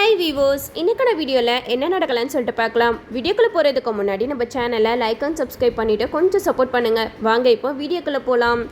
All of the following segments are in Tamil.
ஹாய் வீவோஸ், இன்னைக்கான வீடியோவில் என்ன நடக்கலான்னு சொல்லிட்டு பார்க்கலாம். வீடியோக்குள்ளே போகிறதுக்கு முன்னாடி நம்ம சேனலை லைக் அண்ட் சப்ஸ்கிரைப் பண்ணிவிட்டு கொஞ்சம் சப்போர்ட் பண்ணுங்கள். வாங்க இப்போ வீடியோக்குள்ளே போகலாம்.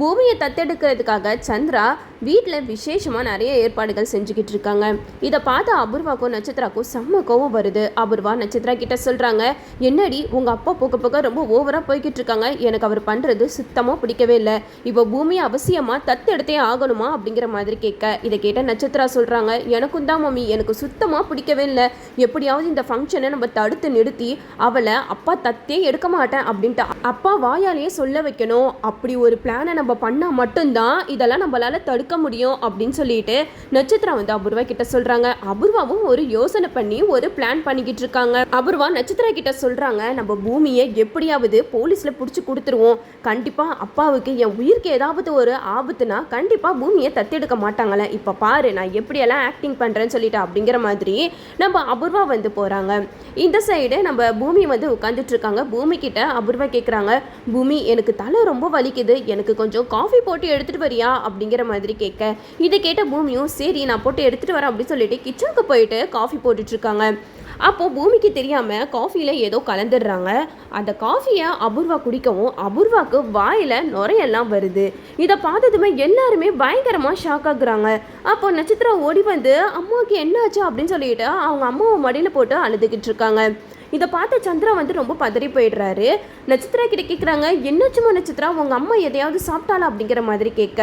பூமியை தத்தெடுக்கிறதுக்காக சந்திரா வீட்டில் விசேஷமாக நிறைய ஏற்பாடுகள் செஞ்சுக்கிட்டு இருக்காங்க. இதை பார்த்து அபூர்வாக்கும் நட்சத்திராக்கும் செம்ம கோவம் வருது. அபூர்வா நட்சத்திரா கிட்ட சொல்கிறாங்க, என்னடி உங்கள் அப்பா போக்க ரொம்ப ஓவராக போய்கிட்டு இருக்காங்க, எனக்கு அவர் பண்ணுறது சுத்தமாக பிடிக்கவே இல்லை. இப்போ பூமியை அவசியமாக தத்தெடுத்தே ஆகணுமா அப்படிங்கிற மாதிரி கேட்க, இதை கேட்ட நட்சத்திரா சொல்கிறாங்க, எனக்கும் தான் மம்மி, எனக்கு சுத்தமாக பிடிக்கவே இல்லை. எப்படியாவது இந்த ஃபங்க்ஷனை நம்ம தடுத்து நிறுத்தி அவளை அப்பா தத்தே எடுக்க மாட்டேன் அப்படின்ட்டு அப்பா வாயாலேயே சொல்ல வைக்கணும். அப்படி ஒரு பிளானை நம்ம பண்ணால் மட்டும்தான் இதெல்லாம் நம்மளால தடுக்க முடியும் அப்படின்னு சொல்லிட்டு நட்சத்திரா அபூர்வா கிட்ட சொல்றாங்க. அபூர்வாவும் ஒரு யோசனை பண்ணி ஒரு பிளான் பண்ணிக்கிட்டு இருக்காங்க. அபூர்வா நட்சத்திரா கிட்ட சொல்றாங்க, நம்ம பூமியை எப்படியாவது போலீஸ்ல புடிச்சு கொடுத்துருவோம். கண்டிப்பா அப்பாவுக்கு என் உயிருக்கு ஏதாவது ஒரு ஆபத்துனா கண்டிப்பா பூமியை தத்தெடுக்க மாட்டாங்களே. இப்ப பாரு நான் எப்படியெல்லாம் ஆக்டிங் பண்றேன்னு சொல்லிட்டு அப்படிங்கிற மாதிரி நம்ம அபூர்வா போறாங்க. இந்த சைடு நம்ம பூமி உட்காந்துட்டு இருக்காங்க. பூமி கிட்ட அபூர்வா கேட்குறாங்க, பூமி எனக்கு தலை ரொம்ப வலிக்குது, எனக்கு கொஞ்சம் காஃபி போட்டு எடுத்துட்டு வரியா அப்படிங்கிற மாதிரி கேட்க, இதை கேட்ட பூமியும் சரி நான் போட்டு எடுத்துட்டு வரேன் அப்படின்னு சொல்லிட்டு கிச்சனுக்கு போயிட்டு காஃபி போட்டுட்டு இருக்காங்க. அப்போது பூமிக்கு தெரியாமல் காஃபியில் ஏதோ கலந்துடுறாங்க. அந்த காஃபியை அபூர்வா குடிக்கவும் அபூர்வாவுக்கு வாயில் நுரையெல்லாம் வருது. இதை பார்த்ததுமே எல்லாருமே பயங்கரமாக ஷாக் ஆகுறாங்க. அப்போ நட்சத்திரா ஓடி வந்து அம்மாவுக்கு என்ன ஆச்சு அப்படின்னு சொல்லிட்டு அவங்க அம்மாவை மடியில் போட்டு அழுதுகிட்டு இருக்காங்க. இதை பார்த்து சந்திரா ரொம்ப பதறி போயிடுறாரு. நட்சத்திரா கிட்ட கேட்குறாங்க, என்னாச்சுமா நட்சத்திரா, உங்கள் அம்மா எதையாவது சாப்பிட்டாளா அப்படிங்கிற மாதிரி கேட்க,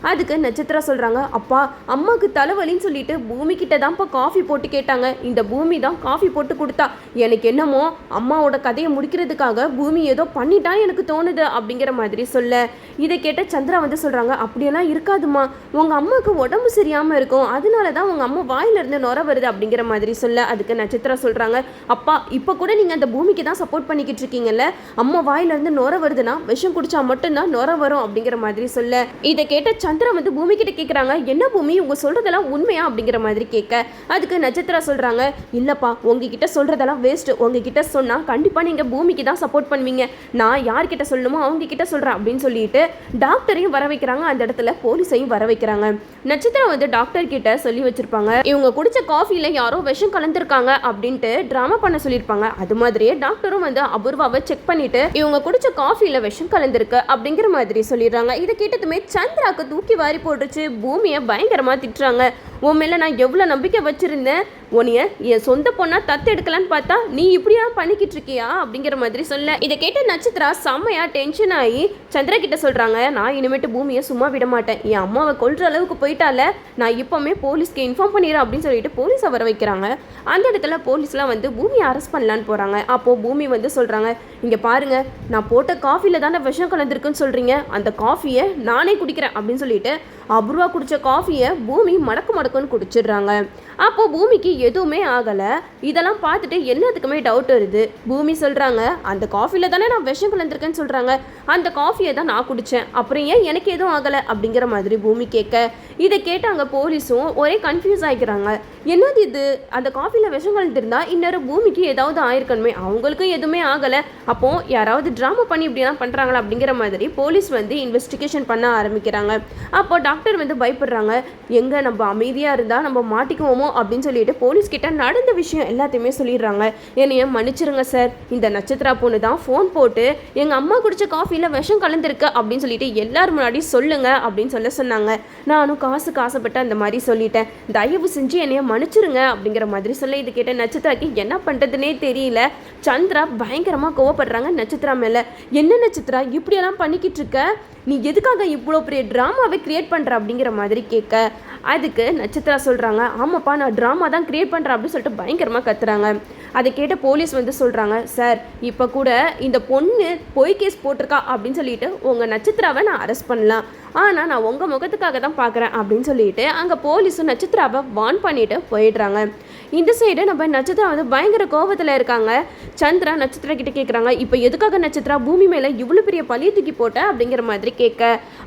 அதுக்கு நட்சத்திரா சொல்கிறாங்க, அப்பா அம்மாவுக்கு தலைவலின்னு சொல்லிட்டு பூமி கிட்ட தான்ப்பா காஃபி போட்டு கேட்டாங்க. இந்த பூமி தான் காஃபி போட்டு கொடுத்தா. எனக்கு என்னமோ அம்மாவோட கதையை முடிக்கிறதுக்காக பூமி ஏதோ பண்ணிட்டா எனக்கு தோணுது அப்படிங்கிற மாதிரி சொல்ல, இதை கேட்ட சந்திரா சொல்கிறாங்க, அப்படியெல்லாம் இருக்காதுமா, உங்கள் அம்மாவுக்கு உடம்பு சரியாமல் இருக்கும், அதனால தான் உங்கள் அம்மா வாயிலிருந்து நுர வருது அப்படிங்கிற மாதிரி சொல்ல, அதுக்கு நட்சத்திரா சொல்கிறாங்க, அப்பா இப்போ கூட நீங்கள் அந்த பூமிக்கு தான் சப்போர்ட் பண்ணிக்கிட்டு இருக்கீங்கல்ல, அம்மா வாயிலிருந்து நுர வருதுன்னா விஷம் குடிச்சா மட்டும்தான் நுர வரும் அப்படிங்கிற மாதிரி சொல்ல, இதை கேட்ட சந்திரா பூமி கிட்ட கேட்குறாங்க, என்ன பூமி உங்க சொல்றதெல்லாம் உண்மையா அப்படிங்கிற மாதிரி கேட்க, அதுக்கு நட்சத்திரா சொல்றாங்க, இல்லப்பா உங்ககிட்ட சொல்றதெல்லாம் வேஸ்ட், உங்ககிட்ட சொன்னா கண்டிப்பா நீங்க பூமிக்கு தான் சப்போர்ட் பண்ணுவீங்க, நான் யார்கிட்ட சொல்லணுமோ அவங்க கிட்ட சொல்றேன் அப்படின்னு சொல்லிட்டு டாக்டரையும் வர வைக்கிறாங்க. அந்த இடத்துல போலீஸையும் வர வைக்கிறாங்க. நட்சத்திரா டாக்டர் கிட்ட சொல்லி வச்சிருப்பாங்க, இவங்க குடிச்ச காஃபில யாரோ விஷம் கலந்துருக்காங்க அப்படின்ட்டு டிராமா பண்ண சொல்லியிருப்பாங்க. அது மாதிரியே டாக்டரும் அபூர்வாவை செக் பண்ணிட்டு இவங்க குடிச்ச காஃபில விஷம் கலந்துருக்கு அப்படிங்கிற மாதிரி சொல்லிடுறாங்க. இதை கேட்டதுமே சந்திராக்கு தூக்கி வாரி போட்டுச்சு. பூமியை பயங்கரமா திட்டுறாங்க, உன் மேல நான் எவ்வளவு நம்பிக்கை வச்சிருந்தேன், உன்னைய என் சொந்த பொண்ணா தத்தெடுக்கலான்னு பார்த்தா நீ இப்படியா பண்ணிக்கிட்டு இருக்கியா அப்படிங்கிற மாதிரி சொல்ல, இதை கேட்ட நட்சத்திரா செம்மையா டென்ஷன் ஆகி சந்திரா கிட்ட சொல்றாங்க, நான் இனிமேட்டு பூமியை சும்மா விட மாட்டேன், என் அம்மாவை கொல்ற அளவுக்கு போயிட்டால, நான் இப்பவுமே போலீஸ்க்கு இன்ஃபார்ம் பண்ணிடுறேன் அப்படின்னு சொல்லிட்டு போலீஸை வர வைக்கிறாங்க. அந்த இடத்துல போலீஸ்லாம் பூமியை அரெஸ்ட் பண்ணலான்னு போறாங்க. அப்போ பூமி சொல்றாங்க, இங்க பாருங்க, நான் போட்ட காஃபில தானே விஷம் கலந்துருக்குன்னு சொல்றீங்க, அந்த காஃபியை நானே குடிக்கிறேன் அப்படின்னு சொல்லிட்டு அபூர்வா குடிச்ச காஃபியை பூமி மடக்குன்னு குடிச்சிடுறாங்க. அப்போ பூமிக்கு எதுவுமே ஆகலை. இதெல்லாம் பார்த்துட்டு எல்லாத்துக்குமே டவுட் வருது. பூமி சொல்கிறாங்க, அந்த காஃபியில் தானே நான் விஷம் கலந்துருக்கேன்னு சொல்கிறாங்க, அந்த காஃபியை தான் நான் குடித்தேன், அப்புறம் ஏன் எனக்கு எதுவும் ஆகலை அப்படிங்கிற மாதிரி பூமி கேட்க, இதை கேட்டு அங்கே போலீஸும் ஒரே கன்ஃபியூஸ் ஆகிக்கிறாங்க. என்னது இது, அந்த காஃபியில் விஷம் கலந்துருந்தா இன்னொரு பூமிக்கு ஏதாவது ஆயிருக்கணுமே, அவங்களுக்கும் எதுவுமே ஆகலை, அப்போ யாராவது ட்ராமா பண்ணி இப்படிலாம் பண்ணுறாங்களா அப்படிங்கிற மாதிரி போலீஸ் இன்வெஸ்டிகேஷன் பண்ண ஆரம்பிக்கிறாங்க. அப்போ டாக்டர் பயப்படுறாங்க, எங்கே நம்ம அமைதியாக இருந்தால் நம்ம மாட்டிக்குவோமோ அப்படின்னு சொல்லிட்டு போலீஸ் கிட்ட நடந்த விஷயம் எல்லாத்தையுமே சொல்லிடுறாங்க. என்னைய மன்னிச்சிருங்க சார், இந்த நட்சத்திரா பொண்ணு தான் ஃபோன் போட்டு எங்கள் அம்மா குடிச்ச காஃபியில் விஷம் கலந்துருக்கு அப்படின்னு சொல்லிட்டு எல்லாரும் முன்னாடி சொல்லுங்க அப்படின்னு சொன்னாங்க. நானும் காசுக்கு ஆசைப்பட்டு அந்த மாதிரி சொல்லிட்டேன், தயவு செஞ்சு என்னைய மன்னிச்சிருங்க அப்படிங்கிற மாதிரி சொல்ல, இது கேட்ட நட்சத்திராக்கு என்ன பண்ணுறதுனே தெரியல. சந்திரா பயங்கரமாக கோவப்படுறாங்க நட்சத்திரா மேலே. என்ன நட்சத்திரா இப்படியெல்லாம் பண்ணிக்கிட்டு இருக்க, நீ எதுக்காக இவ்வளோ பெரிய ட்ராமாவை கிரியேட் பண்ணுற அப்படிங்கிற மாதிரி கேட்க, அதுக்கு நட்சத்திரா சொல்கிறாங்க, ஆமாப்பா நான் ட்ராமா தான் கிரியேட் பண்ணுறேன் அப்படின்னு சொல்லிட்டு பயங்கரமாக கத்துறாங்க. அதை கேட்ட போலீஸ் சொல்கிறாங்க, சார் இப்போ கூட இந்த பொண்ணு பொய் கேஸ் போட்டிருக்கா அப்படின்னு சொல்லிட்டு உங்கள் நட்சத்திராவை நான் அரெஸ்ட் பண்ணலாம், ஆனால் நான் உங்கள் முகத்துக்காக தான் பார்க்குறேன் அப்படின்னு சொல்லிட்டு அங்கே போலீஸும் நட்சத்திராவை வார்ன் பண்ணிட்டு போயிடுறாங்க. இந்த சைடு நம்ம நட்சத்திரா பயங்கர கோபத்தில் இருக்காங்க. சந்திரா நட்சத்திரா கிட்ட கேட்குறாங்க, இப்போ எதுக்காக நட்சத்திரா பூமி மேலே இவ்வளோ பெரிய பழிய தூக்கி போட்ட அப்படிங்கிற மாதிரி கேட்க,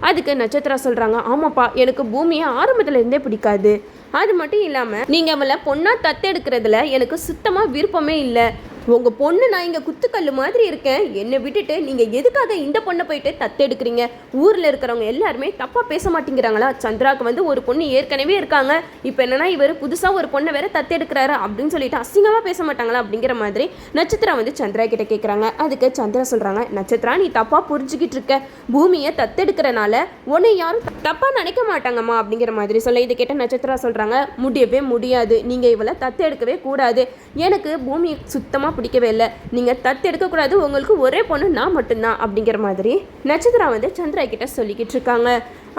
அதுக்கு நட்சத்திரா சொல்கிறாங்க, ஆமாப்பா எனக்கு பூமியை ஆரம்பத்தில் இருந்தே பிடிக்காது, அது மட்டும் இல்லாமல் நீங்கள் அவளை பொண்ணா தத்தெடுக்கிறதுல எனக்கு சுத்தமாக விருப்பமே இல்லை, உங்கள் பொண்ணு நான் இங்கே குத்துக்கல் மாதிரி இருக்கேன், என்னை விட்டுட்டு நீங்கள் எதுக்காக இந்த பொண்ணை போயிட்டு தத்தெடுக்கிறீங்க? ஊரில் இருக்கிறவங்க எல்லாருமே தப்பாக பேச மாட்டேங்கிறாங்களா? சந்திராவுக்கு வந்து ஒரு பொண்ணு ஏற்கனவே இருக்காங்க, இப்போ என்னன்னா இவர் புதுசாக ஒரு பொண்ணை வேற தத்தெடுக்கிறாரு அப்படின்னு சொல்லிட்டு அசிங்கமாக பேச மாட்டாங்களா அப்படிங்கிற மாதிரி நட்சத்திரா வந்து சந்திரா கிட்ட கேட்குறாங்க. அதுக்கு சந்திரா சொல்கிறாங்க, நட்சத்திரா நீ தப்பாக புரிஞ்சுக்கிட்டு இருக்க, பூமியை தத்தெடுக்கிறனால உன்னை யாரும் தப்பாக நினைக்க மாட்டாங்கம்மா அப்படிங்கிற மாதிரி சொல்ல, இதை கேட்ட நட்சத்திரா சொல்கிறாங்க, முடியவே முடியாது, நீங்கள் இவளை தத்தெடுக்கவே கூடாது, எனக்கு பூமியை சுத்தமாக பிடிக்கவே இல்லை, நீங்கள் தத்து எடுக்கக்கூடாது, உங்களுக்கு ஒரே பொண்ணு நான் மட்டும்தான் அப்படிங்கிற மாதிரி நட்சத்திரா வந்து சந்திரா கிட்ட சொல்லிக்கிட்டு இருக்காங்க.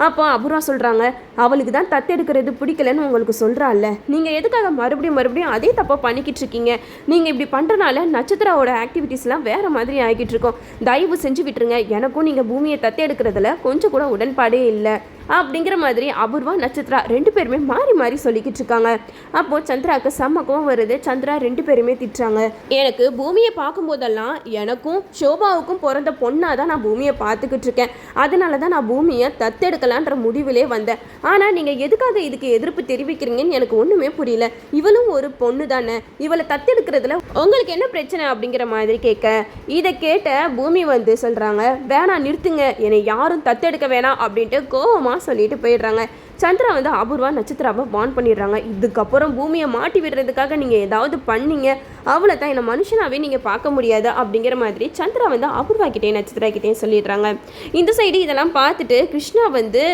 அப்போ அபூர்வா சொல்கிறாங்க, அவளுக்கு தான் தத்து எடுக்கிறது பிடிக்கலன்னு உங்களுக்கு சொல்கிறாள்ல, நீங்கள் எதுக்காக மறுபடியும் அதே தப்பாக பண்ணிக்கிட்டு இருக்கீங்க? நீங்கள் இப்படி பண்ணுறனால நட்சத்திராவோட ஆக்டிவிட்டீஸ்லாம் வேறு மாதிரி ஆகிக்கிட்டு இருக்கோம், தயவு செஞ்சு விட்டுருங்க, எனக்கும் நீங்கள் பூமியை தத்து எடுக்கிறதுல கொஞ்சம் கூட உடன்பாடே இல்லை அப்படிங்கிற மாதிரி அபூர்வா நட்சத்திரா ரெண்டு பேருமே மாறி சொல்லிக்கிட்டு இருக்காங்க. அப்போது சந்திராவுக்கு செம்ம கோவம் வருது. சந்திரா ரெண்டு பேருமே திட்டுறாங்க, எனக்கு பூமியை பார்க்கும்போதெல்லாம் எனக்கும் சோபாவுக்கும் பிறந்த பொண்ணாக தான் நான் பூமியை பார்த்துக்கிட்டு இருக்கேன், அதனால தான் நான் பூமியை தத்தெடுக்கலான்ற முடிவிலே வந்தேன், ஆனால் நீங்கள் எதுக்காக இதுக்கு எதிர்ப்பு தெரிவிக்கிறீங்கன்னு எனக்கு ஒன்றுமே புரியல, இவளும் ஒரு பொண்ணு தானே, இவளை தத்தெடுக்கிறதுல உங்களுக்கு என்ன பிரச்சனை அப்படிங்கிற மாதிரி கேட்க, இதை கேட்ட பூமி வந்து சொல்கிறாங்க, வேணாம் நிறுத்துங்க, என்னை யாரும் தத்தெடுக்க வேணாம் அப்படின்ட்டு கோவமாக சொல்லிட்டு போயிடுறாங்க. சந்திரா வந்து அபூர்வா நட்சத்திராவை வார்ன் பண்ணிடுறாங்க, இதுக்கப்புறம் பூமியை மாட்டி விடுறதுக்காக நீங்கள் ஏதாவது பண்ணீங்க அவளை தான் என்னை மனுஷனாவே நீங்கள் பார்க்க முடியாது அப்படிங்கிற மாதிரி சந்திரா வந்து அபூர்வா கிட்டே நட்சத்திரா கிட்டேயும் சொல்லிடுறாங்க. இந்த சைடு இதெல்லாம் பார்த்துட்டு கிருஷ்ணா வந்து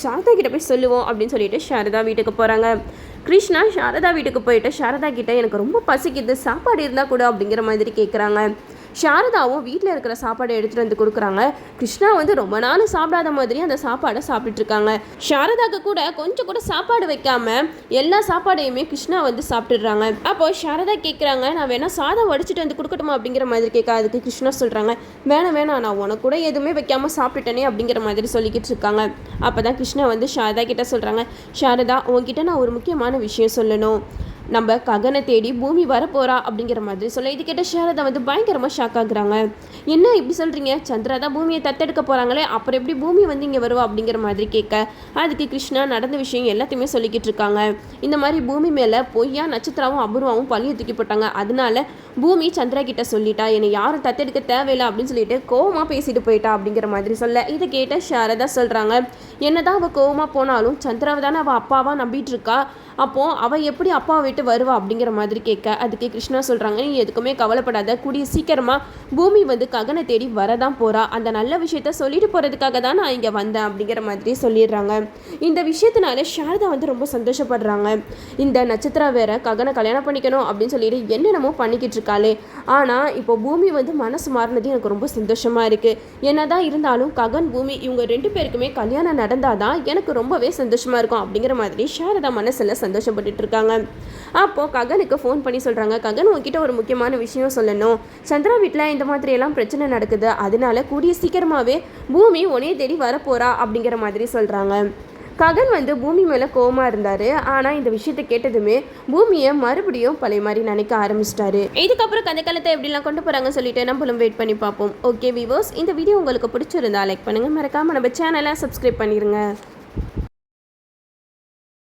சாரதா கிட்ட போய் சொல்லுவோம் அப்படின்னு சொல்லிட்டு சாரதா வீட்டுக்கு போகிறாங்க. கிருஷ்ணா சாரதா வீட்டுக்கு போயிட்டு சாரதா கிட்ட எனக்கு ரொம்ப பசிக்குது, சாப்பாடு இருந்தால் கூட அப்படிங்கிற மாதிரி கேட்குறாங்க. சாரதாவும் வீட்டில் இருக்கிற சாப்பாடை எடுத்துகிட்டு வந்து கொடுக்குறாங்க. கிருஷ்ணா வந்து ரொம்ப நாள் சாப்பிடாத மாதிரி அந்த சாப்பாடை சாப்பிட்டுட்ருக்காங்க. சாரதாவுக்கு கூட கொஞ்சம் கூட சாப்பாடு வைக்காம எல்லா சாப்பாடையுமே கிருஷ்ணா வந்து சாப்பிட்டுடுறாங்க. அப்போது சாரதா கேட்குறாங்க, நான் வேணா சாதம் வடிச்சிட்டு வந்து கொடுக்கட்டுமா அப்படிங்கிற மாதிரி கேட்க, அதுக்கு கிருஷ்ணா சொல்கிறாங்க, வேணாம் நான் உனக்கு கூட எதுவுமே வைக்காமல் சாப்பிட்டுட்டேனே அப்படிங்கிற மாதிரி சொல்லிக்கிட்டு இருக்காங்க. அப்போ தான் கிருஷ்ணா வந்து சாரதா கிட்ட சொல்கிறாங்க, சாரதா உங்ககிட்ட நான் ஒரு முக்கியமான விஷயம் சொல்லணும், நம்ம ககனை தேடி பூமி வரப்போகிறா அப்படிங்கிற மாதிரி சொல்ல, இது கேட்ட சாரதா வந்து பயங்கரமாக ஷாக் ஆகுறாங்க. என்ன இப்படி சொல்கிறீங்க, சந்திரா தான் பூமியை தத்தெடுக்க போகிறாங்களே, அப்புறம் எப்படி பூமி வந்து இங்கே வருவா அப்படிங்கிற மாதிரி கேட்க, அதுக்கு கிருஷ்ணா நடந்த விஷயம் எல்லாத்தையுமே சொல்லிக்கிட்டு இருக்காங்க. இந்த மாதிரி பூமி மேலே பொய்யா நட்சத்திராவும் அபூர்வாவும் பழிய தூக்கி போட்டாங்க, அதனால பூமி சந்திரா கிட்ட சொல்லிட்டா, என்னை யாரும் தத்தெடுக்க தேவையில்லை அப்படின்னு சொல்லிட்டு கோவமாக பேசிட்டு போயிட்டா அப்படிங்கிற மாதிரி சொல்ல, இதை கேட்ட சாரதா சொல்கிறாங்க, என்னதான் அவள் கோவமாக போனாலும் சந்திராவை தானே அவள் அப்பாவாக நம்பிட்டு இருக்கா, அப்போது அவள் எப்படி அப்பாவை விட்டு வருவா அப்படிங்கிற மாதிரி கேட்க, அதுக்கு கிருஷ்ணா சொல்கிறாங்க, நீ எதுக்குமே கவலைப்படாத, கூடிய சீக்கிரமாக பூமி வந்து ககனை தேடி வரதான் போகிறா, அந்த நல்ல விஷயத்த சொல்லிட்டு போகிறதுக்காக தான் நான் இங்கே வந்தேன் அப்படிங்கிற மாதிரி சொல்லிடுறாங்க. இந்த விஷயத்தினால சாரதா வந்து ரொம்ப சந்தோஷப்படுறாங்க. இந்த நட்சத்திரா வேற ககனை கல்யாணம் பண்ணிக்கணும் அப்படின்னு சொல்லிட்டு என்னென்னமோ பண்ணிக்கிட்டு இருக்காளே, ஆனால் இப்போ பூமி வந்து மனசு மாறினது எனக்கு ரொம்ப சந்தோஷமாக இருக்குது, என்னதான் இருந்தாலும் ககன் பூமி இவங்க ரெண்டு பேருக்குமே கல்யாணம் நடந்தாதான் எனக்கு ரொம்பவே சந்தோஷமாக இருக்கும் அப்படிங்கிற மாதிரி சாரதா மனசில் சந்தோஷப்பட்டுட்டு இருக்காங்க. அப்போது ககனுக்கு ஃபோன் பண்ணி சொல்கிறாங்க, ககன் உங்ககிட்ட ஒரு முக்கியமான விஷயம் சொல்லணும், சந்திரா வீட்டில் இந்த மாதிரியெல்லாம் பிரச்சனை நடக்குது, அதனால கூடிய சீக்கிரமாகவே பூமி உன்னையே தேடி வரப்போகிறா அப்படிங்கிற மாதிரி சொல்கிறாங்க. ககன் வந்து பூமி மேலே கோவமாக இருந்தார், ஆனால் இந்த விஷயத்தை கேட்டதுமே பூமியை மறுபடியும் பழைய மாதிரி நினைக்க ஆரம்பிச்சிட்டாரு. இதுக்கப்புறம் கதை காலத்தை எப்படிலாம் கொண்டு போகிறாங்கன்னு சொல்லிட்டு நம்மளும் வெயிட் பண்ணி பார்ப்போம். ஓகே வியூவர்ஸ், இந்த வீடியோ உங்களுக்கு பிடிச்சிருந்தா லைக் பண்ணுங்கள், மறக்காமல் நம்ம சேனலை சப்ஸ்கிரைப் பண்ணிடுங்க.